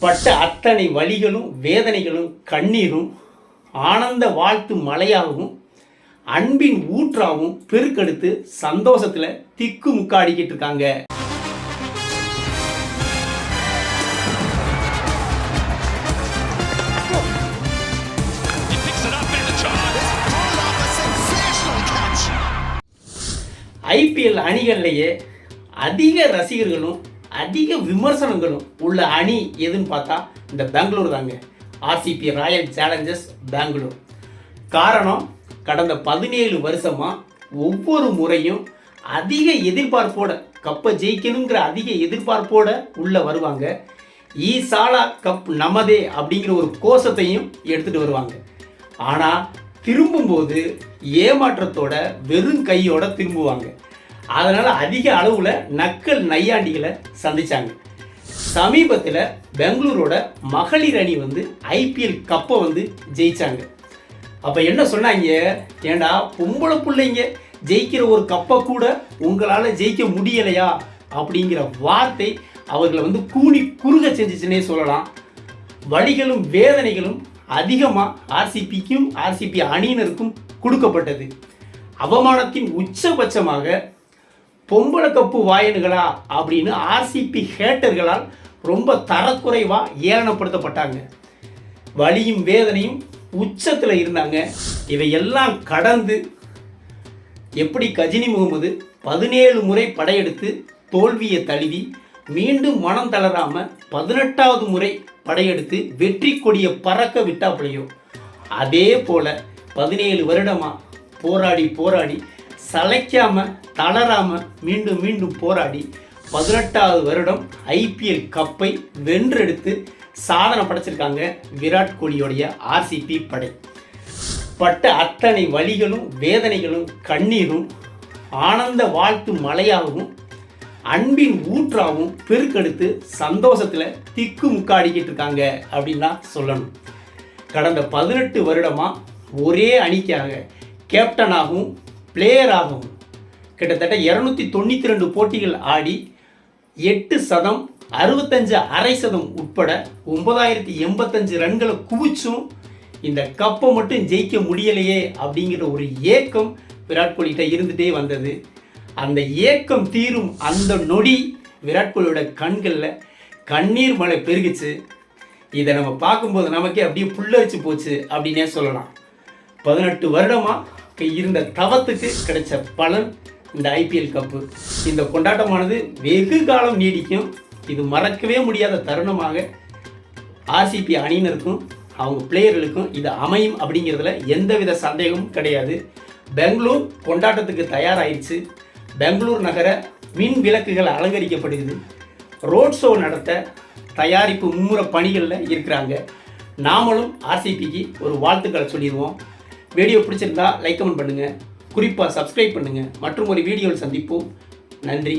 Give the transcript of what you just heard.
பட்ட அத்தனை வலிகளும் வேதனைகளும் கண்ணீரும் ஆனந்த வாழ்த்து மழையாகவும் அன்பின் ஊற்றாகவும் பெருக்கெடுத்து சந்தோஷத்துல திக்கு முக்காடிக்கிட்டு இருக்காங்க. ஐபிஎல் அணிகள்லேயே அதிக ரசிகர்களும் அதிக விமர்சனங்களும் உள்ள அணி எதுன்னு பார்த்தா இந்த பெங்களூர் தாங்க. RCB Royal Challengers Bengaluru. காரணம், கடந்த 17 வருஷமாக ஒவ்வொரு முறையும் அதிக எதிர்பார்ப்போட கப்பை ஜெயிக்கணுங்கிற அதிக எதிர்பார்ப்போட உள்ளே வருவாங்க. ஈசாலா கப் நமதே அப்படிங்கிற ஒரு கோஷத்தையும் எடுத்துகிட்டு வருவாங்க. ஆனால் திரும்பும்போது ஏமாற்றத்தோட வெறும் கையோட திரும்புவாங்க. அதனால் அதிக அளவில் நக்கல் நையாண்டிகளை சந்தித்தாங்க. சமீபத்தில் பெங்களூரோட மகளிர் அணி ஐபிஎல் கப்பை ஜெயித்தாங்க. அப்போ என்ன சொன்னாங்க, ஏண்டா பொம்பளை பிள்ளைங்க ஜெயிக்கிற ஒரு கப்பை கூட உங்களால் ஜெயிக்க முடியலையா அப்படிங்கிற வார்த்தை அவர்களை கூனி குறுக செஞ்சிச்சுன்னே சொல்லலாம். வலிகளும் வேதனைகளும் அதிகமாக ஆர்சிபி அணியினருக்கும் கொடுக்கப்பட்டது. அவமானத்தின் உச்சபட்சமாக பொம்பளை கப்பு வாயனுகளா அப்படின்னு ஆர்சிபி ஹேட்டர்களால் ரொம்ப தரக்குறைவாக ஏளனப்படுத்தப்பட்டாங்க. வலியும் வேதனையும் உச்சத்தில் இருந்தாங்க. இவையெல்லாம் கடந்து எப்படி கஜினி முகமது 17 முறை படையெடுத்து தோல்வியை தழுவி மீண்டும் மனம் தளராமல் 18வது முறை படையெடுத்து வெற்றி கொடியை பறக்க விட்டாப்பளையோ, அதே போல் 17 வருடமாக போராடி சளைக்காமல் தளராமல் மீண்டும் போராடி 18வது வருடம் ஐபிஎல் கப்பை வென்றெடுத்து சாதனை படைச்சிருக்காங்க விராட் கோலியோடைய ஆர்சிபி படை. பட்ட அத்தனை வலிகளும் வேதனைகளும் கண்ணீரும் ஆனந்த வாழ்த்து மழையாகவும் அன்பின் ஊற்றாகவும் பெருக்கெடுத்து சந்தோஷத்தில் திக்கு முக்காடிக்கிட்டு இருக்காங்க அப்படின்னா சொல்லணும். கடந்த 18 வருடமாக ஒரே அணிக்காக கேப்டனாகவும் பிளேயராகவும் கிட்டத்தட்ட 292 போட்டிகள் ஆடி 8 சதம் 65 அரை சதம் உட்பட 9085 ரன்களை குவிச்சும் இந்த கப்பை மட்டும் ஜெயிக்க முடியலையே அப்படிங்கிற ஒரு ஏக்கம் விராட் கோலிகிட்ட இருந்துகிட்டே வந்தது. அந்த ஏக்கம் தீரும் அந்த நொடி விராட் கோலியோட கண்களில் கண்ணீர் மழை பெருகிச்சு. இதை நம்ம பார்க்கும்போது நமக்கே அப்படியே புல்லரிச்சு போச்சு அப்படின்னே சொல்லலாம். 18 வருடமாக இருந்த தவத்துக்கு கிடைச்ச பலன் இந்த ஐபிஎல் கப்பு. இந்த கொண்டாட்டமானது வெகு காலம் நீடிக்கும். இது மறக்கவே முடியாத தருணமாக ஆர்சிபி அணியினருக்கும் அவங்க பிளேயர்களுக்கும் இது அமையும் அப்படிங்கிறதுல எந்தவித சந்தேகமும் கிடையாது. பெங்களூர் கொண்டாட்டத்துக்கு தயாராகிடுச்சு. பெங்களூர் நகர மின் விளக்குகள் அலங்கரிக்கப்படுகிறது. ரோட் ஷோ நடத்த தயாரிப்பு மும்முர பணிகளில் இருக்கிறாங்க. நாமளும் ஆர்சிபிக்கு ஒரு வாழ்த்துக்களை சொல்லிடுவோம். வீடியோ பிடிச்சிருந்தா லைக் கமெண்ட் பண்ணுங்கள், குறிப்பாக சப்ஸ்கிரைப் பண்ணுங்கள். மற்றும் ஒரு வீடியோவில் சந்திப்போம். நன்றி.